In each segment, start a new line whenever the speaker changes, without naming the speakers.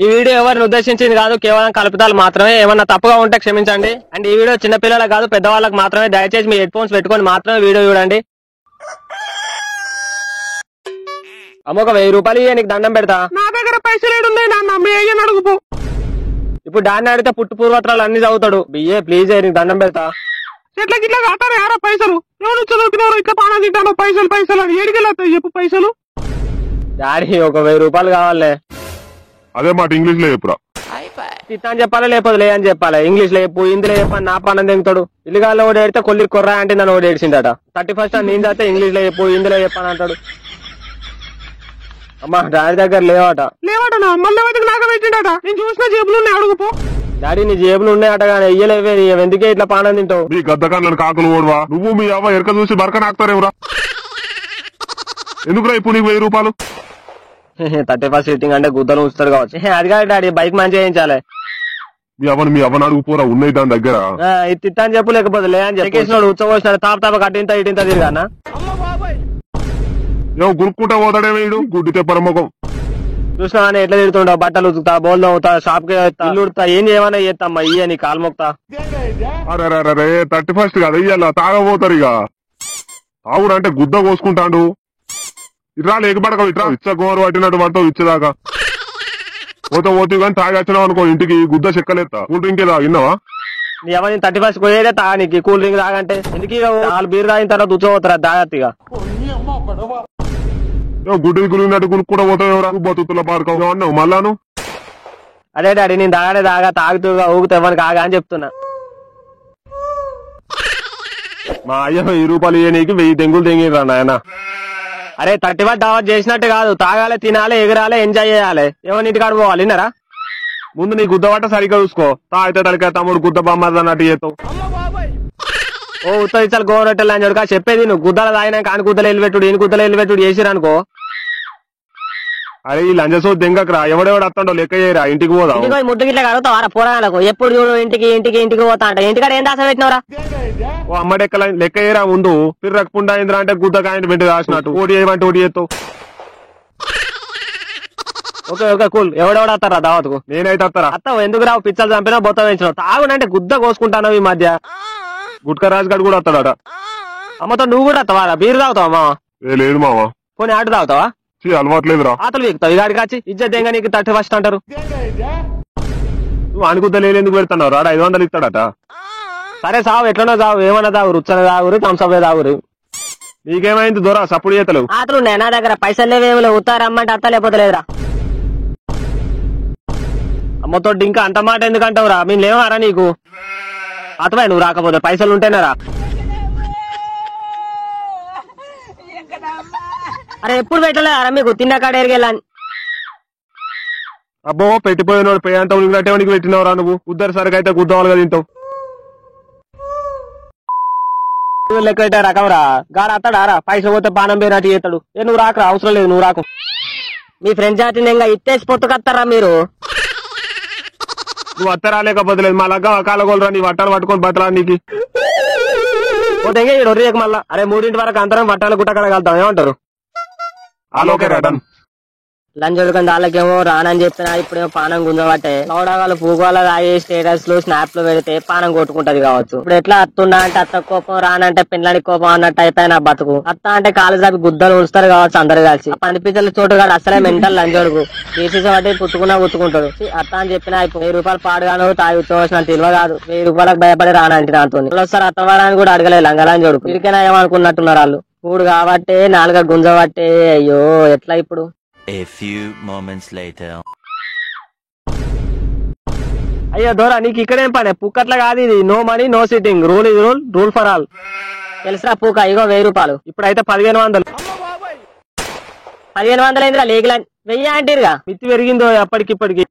ఈ వీడియో ఎవరిని ఉద్దేశించింది కాదు, కేవలం కల్పితాలు మాత్రమే. ఏమన్నా తప్పుగా ఉంటే క్షమించండి. అండ్ ఈ వీడియో చిన్నపిల్లలకు కాదు, పెద్దవాళ్ళకి మాత్రమే. దయచేసి మీ హెడ్ ఫోన్స్ పెట్టుకొని మాత్రమే వీడియో చూడండి. అమ్మ ఒక 1000 రూపాయలు ఇయ్య, నీకు దండం పెడతా.
నా దగ్గర పైసలు ఏడున్నాయి నాన్న, మీ అయ్యని అడుగుపో.
ఇప్పుడు దాన్ని అడిగితే పుట్టు పూర్వత్రాలు అన్ని చదువుతాడు. బియ్యే ప్లీజ్ నీకు దండం పెడతా.
చెట్ల గిట్లా కట్టారు యారా పైసలు? ఎవరు చదువుతున్నారు ఇట్లా పాన తింటాను పైసలు పైసలు అని ఏడికెళ్ళాయి చెప్పు పైసలు.
డాడీ ఒక 1000 రూపాయలు కావాలే.
అదే మాట ఇంగ్లీష్ లో చెప్పురా.
తిట్టాని చెప్పాలా లేకపోతే లే అని చెప్పాలి. ఇంగ్లీష్ లో చెప్పు, హిందీలో చెప్పని నా పానం తెంగుతాడు. ఇల్లుగాల్లో ఓడి ఏడితే కొల్లి కొర్రా అంటే నన్ను ఓడి ఏడిచిందట. 31st నేను చేస్తే ఇంగ్లీష్ లో చెప్పు, హిందీలో చెప్పని అంటాడు. అమ్మా డాడీ దగ్గర లేవట.
లేవటనా? మళ్ళీ వెతికి నాకు పెట్టిండట. నేను చూసిన జేబులు ఉన్నాయి అడుగుపో.
డాడీ నీ జేబులు ఉన్నాయట కానీ ఇయ్యలేవే. ఎందుకే ఇట్లా పానం తింటావు?
నీ గద్దకాన్ని కాకులు ఓడవా నువ్వు? మీ అవ్వ ఎరక చూసి బరక నాకుతారేవరా? ఎందుకురా ఇప్పుడు నీకు 1000 రూపాయలు?
31st సీటింగ్ అంటే గుద్దలు ఉంచుతారు కావచ్చు. అది కాదు డాడీ, బైక్ మంచిగా చేయించాలి.
మీ అవ్వని అడుగు పోరా, ఉన్నాయి దాని దగ్గర.
ఇది తిట్టని చెప్పు, లేకపోతే లే అని చెప్పేసినాడు. ఉచ్చబోసినాడు, తాప కట్టింత ఇటింత తిరిగానా.
ఏమో గురుక్కుంటా పోతాడేమో వీడు, గుడ్డి తెప్పర ముఖం.
చూసినా అని ఎట్లా తిడుతుండవు? బట్టలు ఉతుకుతా, బోల్ అవుతా, షాప్ కి ఇల్లు ఉడుతా, ఏం చేయమన్నా చేస్తామ్మా. ఇయ్య నీ కాలు మొక్తా.
అరే 31st కదా ఇయ్యాల తాగబోతారు ఇక. తాగుడు అంటే గుద్ద కోసుకుంటాడు. ఇట్రా లేకబడక ఇట్రా, ఇచ్చ గోరు పట్టినట్టు పడతావు ఇచ్చేదాకా. పోతే కానీ తాగి వచ్చినావు అనుకో ఇంటికి గుద్ద చెక్కలేస్తా. కూల్ డ్రింక్ ఏదా విన్నావా?
నీ ఎవరిని 31st పోయేదే తాగానికి. కూల్ డ్రింక్ తాగంటే ఎందుకు? వాళ్ళు బీర్ తాగిన తర్వాత ఉచ్చబోతారా జాగ్రత్తగా.
గుడ్డి గురిగినట్టు గురుక్కు పోతావు ఎవరా? బతుకుతుల పాడుకోవు అన్నావు మళ్ళాను.
అదే డాడీ నేను తాగుతూగా ఊగుతా ఎవరికి ఆగా అని చెప్తున్నా.
మా అయ్య 1000 రూపాయలు ఇయ్య నీకు 1000 తెంగులు తెంగిరా నాయన.
అరే 31st దావత్ చేసినట్టు కాదు, తాగాలి, తినాలి, ఎగరాలి, ఎంజాయ్ చేయాలి. ఎవరి ఇంటికి ఆడుకోవాలి విన్నారా?
ముందు నీ గుద్ద పట్ట సరిగ్గా చూసుకో. తాగితే తడిక తమ్ముడు గుద్ద బొమ్మ అన్నట్టు చేస్తావు.
ఓ ఉత్తరిచాలు గోరొట్టెలు అని చూడక చెప్పేది. నువ్వు గుద్దలు తాగినాక ఆని గుద్దలు వెళ్ళిపెట్టుడు, ఈయన గుద్దలు వెళ్ళిపెట్టుడు చేసిరనుకో.
అరే ఈ లంజసో దెంగకరా, ఎవడెవడు వస్తాడో లెక్క చేయరా, ఇంటికి పోదాం.
ముద్దు గిట్ల కడుగుతావారా పోరాలకు? ఎప్పుడు చూడు ఇంటికి పోతా అంట. ఇంటికాడ ఏం దాస పెట్టినవరా?
ఓ అమ్మడెక్క లెక్క చేయరా ముందు. పిర్రకుండా అయిందిరా అంటే గుద్ద కాయండి పెట్టి రాసినట్టు. ఓడి చేయమంటే ఓడి చేస్తావు.
Okay cool. ఎవడెవడు వస్తారా దావత్కు?
నేనైతే వస్తారా?
అత్తావు ఎందుకు రావు? పిచ్చలు చంపినా బొత్త పెంచినావు. తాగునంటే గుద్ద కోసుకుంటాను ఈ మధ్య.
గుట్కా రాజు గడు కూడా వస్తాడట.
అమ్మతో నువ్వు కూడా వస్తావారా? బీరు తాగుతావా మావా?
లేదు మావా.
పోనీ ఆట తాగుతావా?
అలవాట్లేదురా.
ఆతలు వీక్తావు ఇగాడికి వచ్చి. ఇజ్జత్ ఏంగా నీకు 31st అంటారు.
నువ్వు అనుకుద్ద లేదు ఎందుకు పెడతావు? రాడు 500 ఇస్తాడట.
సరే సావు, ఎట్లనో సావు. ఏమన్నా తాగురు, రుచ్చన తాగురు, థమ్సప్ తాగురు.
నీకేమైంది దొరా? సప్పుడు చేతలు
ఆతలు ఉన్నాయి నా దగ్గర. పైసలు లేవేమి లేవు. ఉత్తారమ్మంటే అత్త లేకపోతే లేదురా. అమ్మతో ఇంకా అంత మాట ఎందుకంటావురా? మేము లేవారా నీకు? అతవా నువ్వు రాకపోతే పైసలు ఉంటేనారా? అరే ఎప్పుడు పెట్టలేరా మీకు? తిన్న కాడ ఎరిగేళ్ళని.
అబ్బో పెట్టిపోయినోడు పేయంతా ఉనికినట్టేవానికి పెట్టినవరా నువ్వు? ఉద్దరు సరికి అయితే గుద్దవాలుగా తింటావు.
లెక్క పెట్టే రకంరా. గాడ అత్తాడారా? పైసలు పోతే పానం పోయినట్టు చేస్తాడు. నువ్వు రాకరా, అవసరం లేదు, నువ్వు రాకు. మీ ఫ్రెండ్స్ జాతిని ఇంకా ఇత్తేసి పొత్తుకొస్తారా మీరు?
నువ్వు అత్త రాలేకపోతే లేదు. మా లగ్గ కాలగోలరా, నీ వట్టాలు పట్టుకొని బతరా నీకు.
పోతే మళ్ళా. అరే 3 వరకు అందరం వట్టాలు గుట్ట కడగలుగుతాం. ఏమంటారు?
ఆలోకే రాడన్
లంచడుకొని వాళ్ళకేమో రానని చెప్పినా ఇప్పుడేమో పానం గుంజబట్టే లౌడాగాలు పూగోల రాయి స్టేటస్ లో స్నాప్ లో పెడితే పానం కొట్టుకుంటది కావచ్చు. ఇప్పుడు ఎట్లా అత్తుండా అంటే అత్త కోపం, రానంటే పిల్లడి కోపం అన్నట్టు అయిపోయిన బతుకు. అత్త అంటే కాలేజ్ దాపి గుద్దలు ఉంచుతారు కావచ్చు అందరు కలిసి. పనిపించల చోటు కాదు అసలే మెంటల్ లంచడుకు. తీసేసి బట్టి పుట్టుకున్నా గుర్తుకుంటాడు. అత్త అని చెప్పినా 1000 రూపాయలు పాడుగాను తాగి ఉచ్చవలసిన తెలివ కాదు. 1000 రూపాయలకు భయపడి రానంటే నాతో ఒకసారి అత్తవారాన్ని కూడా అడగలేదు లంగలాంచోడుకు. వీరికైనా ఏమనుకున్నట్టున్నారు వాళ్ళు. కూడు కాబట్టే 4 గుంజబట్టే. అయ్యో ఎట్లా ఇప్పుడు?
A few moments later.
అయ్యో దూరా నీకు ఇక్కడేం పని? పుక్కట్ల కాదు ఇది. No money no sitting. Rule ఇది రూల్ ఫర్ ఆల్. తెలుసా పూక? ఇగో 1000 రూపాయలు. ఇప్పుడైతే 1500. 1500 అయిందిరా లేగిలా. 1000 అంటారుగా. మిత్తి పెరిగిందో ఎప్పటికిప్పటికి.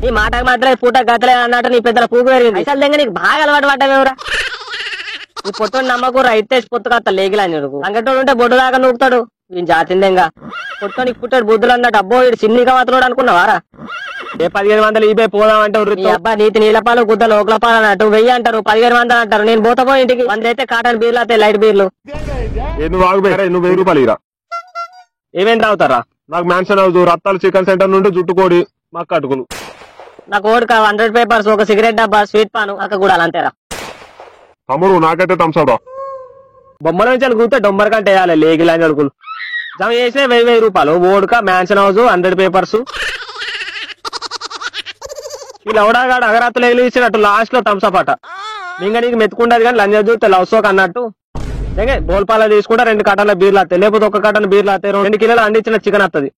నీ మాటకు మాత్రమే పూట గతలే అన్నట్టు నీ పెద్దల పూకు పెరిగింది. అసలు దగ్గర నీకు బాగా అలవాటు పడ్డావేమరా? ఈ పొట్టుని నమ్మకూర అయితే పొత్తుకొస్తా లేగిలా. అంగటోడు ఉంటే బొడ్డు దాకా నూకుతాడు. వీని జాతిందేగా పొట్టోనికి పుట్టాడు బుద్ధులు అన్నట్టు. అబ్బో వీడు చిన్నిగా మాత్రం అనుకున్నావారా? 1500 ఈబే పోదామంటే అబ్బా నీతి నీళ్ళపాలు గుద్ద లోకల పాలు అన్నట్టు. 1000 అంటారు, 1500 అంటారు. నేను పోతా ఇంటికి. 100 అయితే కాటన్ బీర్లు అయితే లైట్ బీర్లు.
నువ్వు 1000 రూపాయలు ఇరా.
ఏమేం తాగుతారా?
నాకు mansion house Rattalu chicken centre నుండి జుట్టుకోడి మాకు అటుకులు.
నాకు ఓడిక 100 పేపర్స్, ఒక సిగరెట్ డబ్బా, స్వీట్ పాను, అక్క కూడా అంతేరా.
తమ్ముడు నాకైతే థమ్స్అప్ రా.
బొమ్మల నుంచి కూర్చో డొమ్మర కంటే వేయాలి లేగిలాంటి అడుగులు జమ చేసే 1000 రూపాయలు. ఓడుక మ్యాన్షన్ హౌస్ 100 పేపర్స్. ఈ లౌడాగాడు అగరాత్తులు ఎగిలిచ్చినట్టు లాస్ట్ లో థమ్స్అప్ అట. ఇంకా నీకు మెత్తుకుంటది కానీ లంజ చూస్తే లవ్ సోక్ అన్నట్టు బోల్పాల తీసుకుంటా 2 కట్టల బీర్లు వస్తాయి, లేకపోతే 1 కట్టల బీర్లు వస్తాయి, 2 కిలోలు అందించిన చికెన్ వస్తుంది.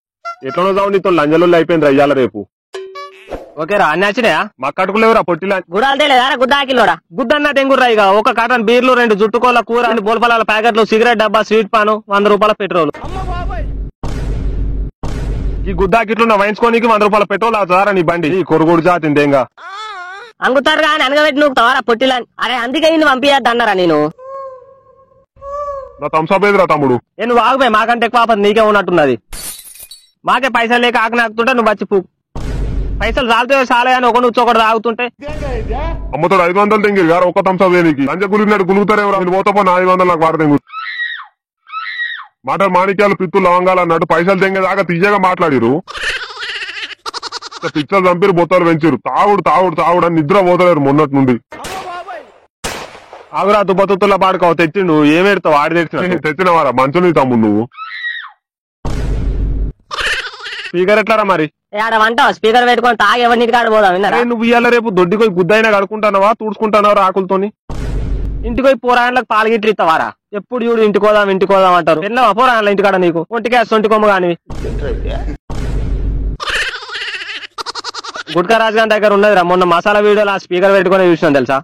ఎట్లనో చావు నీతో లంజలు అయిపోయింది అయ్యాల రేపు.
ఓకేరా అన్ని వచ్చినాయా?
మాకు అటుకులేవురా పొట్టిలా.
గుడాలు తేలేదా గుద్దాకిలోడా?
గుద్దన్న తెంగుర్రా ఇక 1 కాటన్ బీర్లు, 2 జుట్టుకోళ్ళ కూర, 2 బోల్పాల ప్యాకెట్లు, సిగరెట్ డబ్బా, స్వీట్ పాను, 100 రూపాయల పెట్రోల్.
ఈ గుద్దాకిట్లు వైన్సుకోనికి 100 రూపాయల పెట్రోల్ అవుతారా నీ బండి? ఈ కొరుగుడు జాతిందేంగా
అంగుతారు కానీ అనగబెట్టి నువ్వు తవరా పొట్టిలా. అరే అందుకే ఇన్ని పంపించద్దు అన్నారా నేను.
నా థమ్స్అప్ ఏదిరా తమ్ముడు?
నువ్వు ఆగిపోయి మాకంటే ఎక్కువ ఆపద నీకే ఉన్నట్టున్నది. మాకే పైసలు లేక ఆకలి ఆగుతుంటే నువ్వు వచ్చి పూ. పైసలు చాలుతో చాలే అని ఒక నువ్వు ఒకటి తాగుతుంటే
అమ్మతో 500 తెంగిరు గారు ఒక థమ్స్అప్ దేనికి? లంజ గులిగినట్టు గులుగుతారేమో. నేను పోతా నా 500 నాకు వాడదేంగు. మాటలు మాణిక్యాలు పిత్తులు లవంగాలు అన్నట్టు పైసలు తెంగేదాకా తీయగా మాట్లాడిరు. పిచ్చలు చంపిరు, బొత్తలు పెంచిరు. తాగుడు తాగుడు తాగుడు అని నిద్ర పోతలేరు మొన్నటి నుండి.
ఆగురా దుబ్బతుల పాడుకోవు తెచ్చిండు. ఏమేడతావు ఆడి
తెచ్చినవారా మంచు తమ్ముడు నువ్వు?
స్పీకర్ ఎట్లారా మరి?
ఆడ వంటావా స్పీకర్ పెట్టుకొని తాగి ఎవరి కాడ పోదాం విన్నారా?
నువ్వు ఇయ్యాల రేపు దొడ్డిపోయి గుద్దైనా కడుకుంటానవా, తుడుచుకుంటానవా ఆకులతోని? ఇంటికి పోరాయణలకు పాలగిట్లు ఇస్తావారా? ఎప్పుడు చూడు ఇంటికోదాం ఇంటికోదాం అంటారు. తిన్నావా పోరాయణల ఇంటికాడ? నీకు ఒంటికే సొంటి కొమ్మ గాని గుట్కా రాజుగారి దగ్గర ఉన్నదిరా. మొన్న మసాలా వీడియోలో ఆ స్పీకర్ పెట్టుకుని చూసినాం తెలుసా?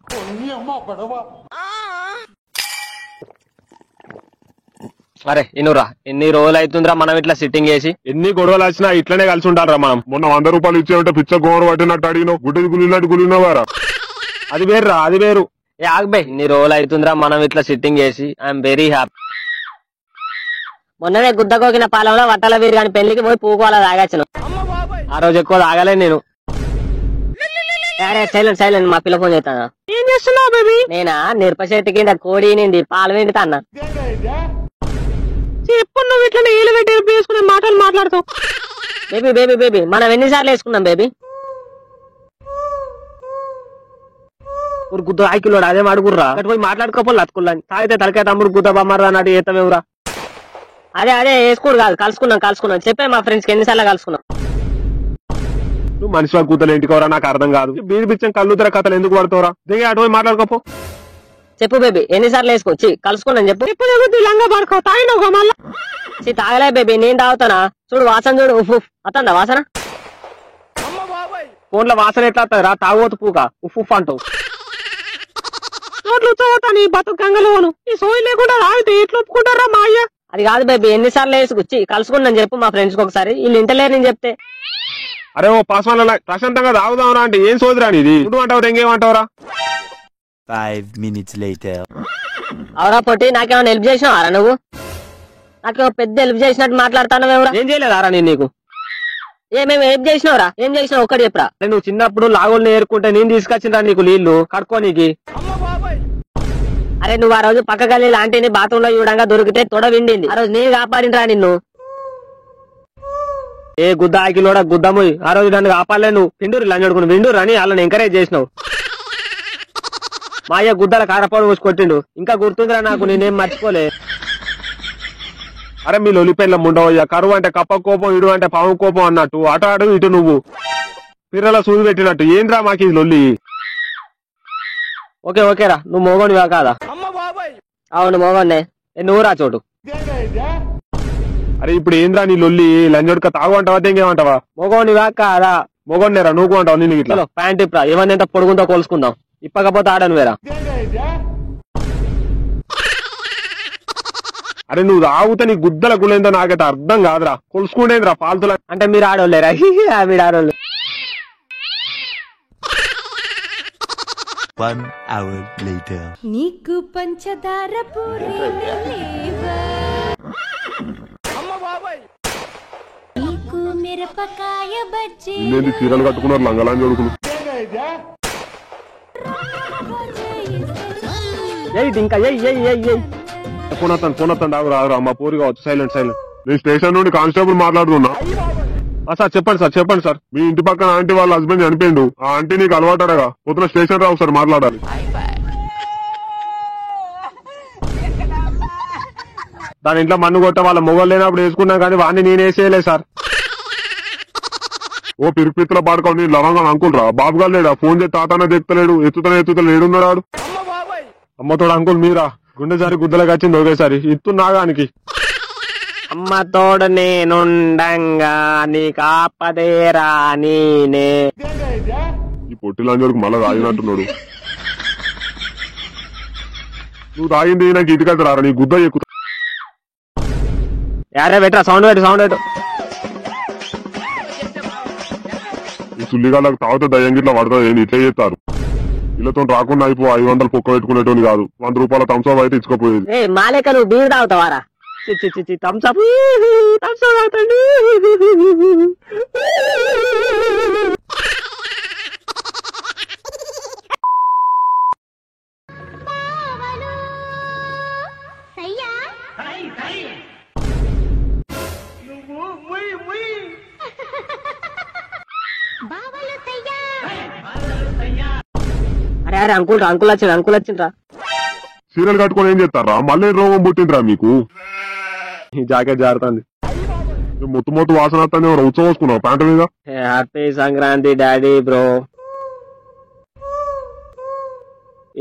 అరే ఇనురా ఎన్ని రోజులు అవుతుందిరా మనం ఇట్లా సిట్టింగ్ చేసి?
ఎన్ని గొడవలు వచ్చినా ఇట్లనే కలిసి ఉంటారా మనం? మొన్న 100 రూపాయలు ఇచ్చేమంటే పిచ్చ గోరు పట్టినట్టు అడిగినావు, గుడ్డది గులినట్టు గులినవారా?
అది వేరురా అది వేరు. ఆగ్బే ఇన్ని రోజులు అవుతుందిరా మనం ఇట్లా సిట్టింగ్ చేసి. I'm very happy.
మొన్ననే గుద్దకోకిన పాలంలో వట్టల వీరి కానీ పెళ్లికి పోయి పూకోవాలా తాగచ్చును.
ఆ రోజు ఎక్కువ తాగలే నేను.
అరే సైలెంట్ సైలెంట్, మా పిల్ల ఫోన్ చేస్తానా?
ఏం చేస్తున్నావు బేబీ?
నేనా మిరప చెట్టు కింద కోడి నిండి పాలు వెండుతా అన్న.
ఎప్పుడు నువ్వు ఇట్లా నీళ్ళు పెట్టి వేసుకునే మాటలు మాట్లాడుతావు?
బేబీ బేబీ బేబీ మనం ఎన్నిసార్లు వేసుకున్నాం బేబీ?
గుద్ద ఆకిలోడు అదేం అడుగుర్రా. పోయి మాట్లాడుకోపోలు అతుకుల్లా తాగితే తలకాయ తమ్ముడు గుద్ద బొమ్మరా అన్నట్టు ఏతమేవురా.
అదే అదే వేసుకోడు కాదు, కలుసుకున్నాం చెప్పే మా ఫ్రెండ్స్ కి ఎన్నిసార్లు కలుసుకున్నాం.
నువ్వు మనిషి కూతలు ఇంటికోరా నాకు అర్థం కాదు. బీడి బిచ్చం కళ్ళుతర కథలు ఎందుకు పడతావురా? దిగి అటు పోయి మాట్లాడుకోపో.
చెప్పు బేబీ ఎన్నిసార్లు వేసుకో కలుసుకున్నాను చెప్పు. తాగలే బేబీ నేను తాగుతానా? చూడు వాసన చూడు. ఉఫ్ అతందా వాసన?
ఫోన్ లో వాసన ఎట్లా రా? తాగోతు పూక ఉఫ్ ఉఫ్ అంటావు. బతుకంగలోను ఈ సోయి లేకుండా తాగితే ఎట్లా ఒప్పుకుంటారా మా అయ్య?
అది కాదు బేబీ ఎన్నిసార్లు వేసుకొచ్చి కలుసుకున్నాను చెప్పు మా ఫ్రెండ్స్ కి ఒకసారి. వీళ్ళు ఇంటలేరు నేను చెప్తే.
అరే ఓ పాస్వాన్ ప్రశాంతంగా తాగుదాంరా అంటే ఏం సోదిరా ఇది? నువ్వు అంటావు ఇంకేమంటావురా?
5 minutes later.
అవరా పొట్టి నాకేమైనా హెల్ప్ చేసినావారా నువ్వు? నాకేమో పెద్ద హెల్ప్ చేసినట్టు మాట్లాడుతున్నావేమరా?
ఏం చేయలేదారా నేను నీకు?
ఏమేమి హెల్ప్ చేసినావురా? ఏం చేసినావు ఒక్కటి చెప్పరా?
నువ్వు చిన్నప్పుడు లాగోల్ని ఏరుకుంటే నేను తీసుకొచ్చిందా నీకు నీళ్లు కడుక్కోనీకి?
అరే నువ్వు ఆ రోజు పక్క గల్లి లాంటిని బాత్రూమ్ లో చూడంగా దొరికితే తొడ విండింది. ఆ రోజు నేను కాపాడినరా నిన్ను.
ఏ గుద్ద ఆకిలోడా గుద్దమ్మ, ఆ రోజు నన్ను కాపాడలే. నువ్వు పిండూరు లంజడుకుని విండూరు అని వాళ్ళని ఎంకరేజ్ చేసినావు. మా అయ్య గుద్దల కారపాడు పోసి కొట్టిండు. ఇంకా గుర్తుందిరా నాకు, నేనేం మర్చిపోలే. అరే మీ లొలిపెళ్ళ ముండవయ్యా. కరువు అంటే కప్ప కోపం, ఇడు అంటే పాము కోపం అన్నట్టు అటు అడు ఇటు నువ్వు పిర్రల సూది పెట్టినట్టు. ఏంద్రా మాకు ఇది లొల్లి? ఓకే ఓకేరా నువ్వు మోగోనివా కాదా?
అవును మోగొన్నే.
నువ్వు రా చోటు. అరే ఇప్పుడు ఏంద్రా నీ లొల్లి? లంజోడుక తాగు అంటావా తెంగేమంటావా? మోగోనివా కాదా? మోగొన్నేరా నువ్వు అంటావు. నేను ఇట్లా ప్యాంట్ ఇప్పుడా ఏమన్నా ఎంత పొడుగుందో కొలుసుకుందాం. ఇప్పకపోతే ఆడను వేరా. అరే నువ్వు తాగుతా నీ గుద్దల గుళ్ళేందో నాకైతే అర్థం కాదురా. కొలుసుకుంటేంద్రా పాల్తుల అంటే మీరు ఆడోళ్ళేరా? మీరు ఆడోళ్ళు.
1 hour later.
నీకు పంచదార పూరి నీకు మిరపకాయ బజ్జీ
నేను చీరలు కట్టుకున్నారు లంగలాంజ కొడుకులు.
ఇంకా ఫోన్ వస్తాను ఆగురా ఆగురా. మా పూరి కావచ్చు. Silent silent.
నేను స్టేషన్ నుండి కానిస్టేబుల్ మాట్లాడుతున్నా.
సార్ చెప్పండి సార్.
మీ ఇంటి పక్కన ఆంటీ వాళ్ళ హస్బెండ్ చనిపోయిండు. ఆ ఆంటీ నీకు అలవాటాడగా, పొద్దున స్టేషన్ రావు సార్ మాట్లాడాలి.
దాని ఇంట్లో మన్ను కొట్ట వాళ్ళ మొగలు లేనప్పుడు వేసుకున్నా కానీ వాడిని నేను వేసేయలేదు సార్.
ఓ పిరిపిత్తుల పాడుకోండి లవంగా అంకుల్ రా. బాబు గారు లేడా? ఫోన్ చేసి తాతానే చెప్తలేడు, ఎత్తుతలేడు ఏడున్నాడు.
అమ్మతోడు అంకుల్ మీరా? గుండె జారి గుద్దలకు వచ్చింది ఒకేసారి ఇస్తున్నాగానికి. అమ్మ తోడు నేనుండంగా నీకు ఆపదేరా నేనే.
ఈ పొట్టి లంజోడికి మళ్ళా తాగినట్టున్నాడు. నువ్వు తాగింది నాకు ఇటుకైతే రారా, నీ గుద్ద ఎక్కుతా.
యారే పెట్టరా సౌండ్ పెట్టు.
ఈ సుల్లిగాళ్ళకి తాగితే దయ్యం గిట్లా పడుతుంది. ఏంటి ఇట్లా చేస్తారు? ఇళ్ళతో రాకుండా అయిపో 500 పొక్క పెట్టుకునేటోని కాదు. 100 రూపాయల థమ్స్అప్ అయితే ఇచ్చుకోపోయేది.
మాలేక నువ్వు బీర్ తాగుతావారా?
థమ్స్అప్ తాగుతాండి.
అరే అంకుల్ వచ్చిండ్రా.
సీరియల్ కట్టుకొని ఏం చేస్తారా? మళ్ళీ రోగం పుట్టిందిరా మీకు.
ఈ జాకెట్ జారుతుంది.
మొత్తం వాసన వస్తానే ఉత్సవం వేసుకున్నావు ప్యాంట్ మీద.
Happy Sankranti daddy bro.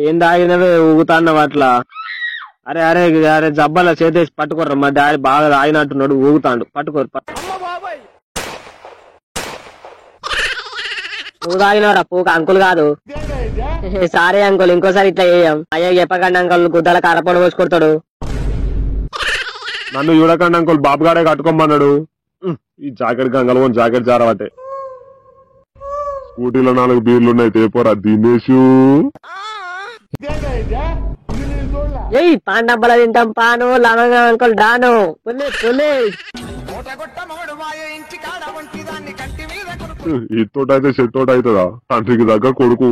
ఏం తాగినవే ఊగుతాన్నావు అట్లా? అరే జబ్బల చేతేసి పట్టుకోర్రా. మా డాడీ బాగా తాగినట్టున్నాడు, ఊగుతాడు. పట్టుకోరు.
నువ్వు తాగినవరా పూక? అంకుల్ కాదు. సారీ అంకుల్, ఇంకోసారి ఇట్లా చేయం. అయ్యా చెప్పకండి అంకుల్, గుద్దల కారపొడి పోసుకొడతాడు.
నన్ను చూడకండి అంకుల్, బాబుగాడే కట్టుకోమన్నాడు. ఈ జాకెట్ గంగలు జాకెట్ జారబట్టే.
స్కూటీలో 4 బీర్లున్నాయి తేపోరా దినేషు.
ఏయ్ పాన్ డబ్బల తింటాం పాను లవంగా అంకుల్ డాను పులి.
ఇతోటైతే చెట్టోట అవుతుందా? తండ్రికి దగ్గర కొడుకు.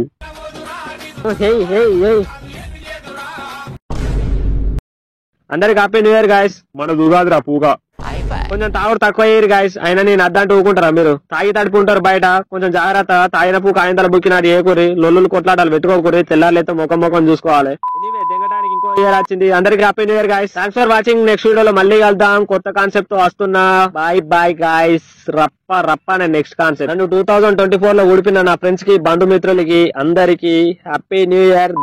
అందరికి హ్యాపీ న్యూ ఇయర్ గాయస్. మన దుగాదిరా పూగా. కొంచెం తాగుడు తక్కువ అయ్యారు గాయస్. అయినా నేను అద్దంటూ ఊకుంటారా మీరు? తాగి తడుపుంటారు బయట. కొంచెం జాగ్రత్త. తాగిన పూక ఆయన బుక్కినాడు ఏ కూరి. లొల్లులు కొట్లాడాలి పెట్టుకోకూరి. తెల్లారైతే ముఖం చూసుకోవాలి. ఎనీవే దిగడానికి ఇంకో ఇయర్ వచ్చింది. అందరికి happy new year guys. Thanks for watching. Next వీడియోలో మళ్ళీ కలుద్దాం. కొత్త కాన్సెప్ట్ తో వస్తున్నా. Bye guys. రప్ప నేను నెక్స్ట్ కాన్సెప్ట్. నన్ను 2024 లో ఊడిపిన నా ఫ్రెండ్స్ కి బంధుమిత్రులకి అందరికి హ్యాపీ న్యూ ఇయర్.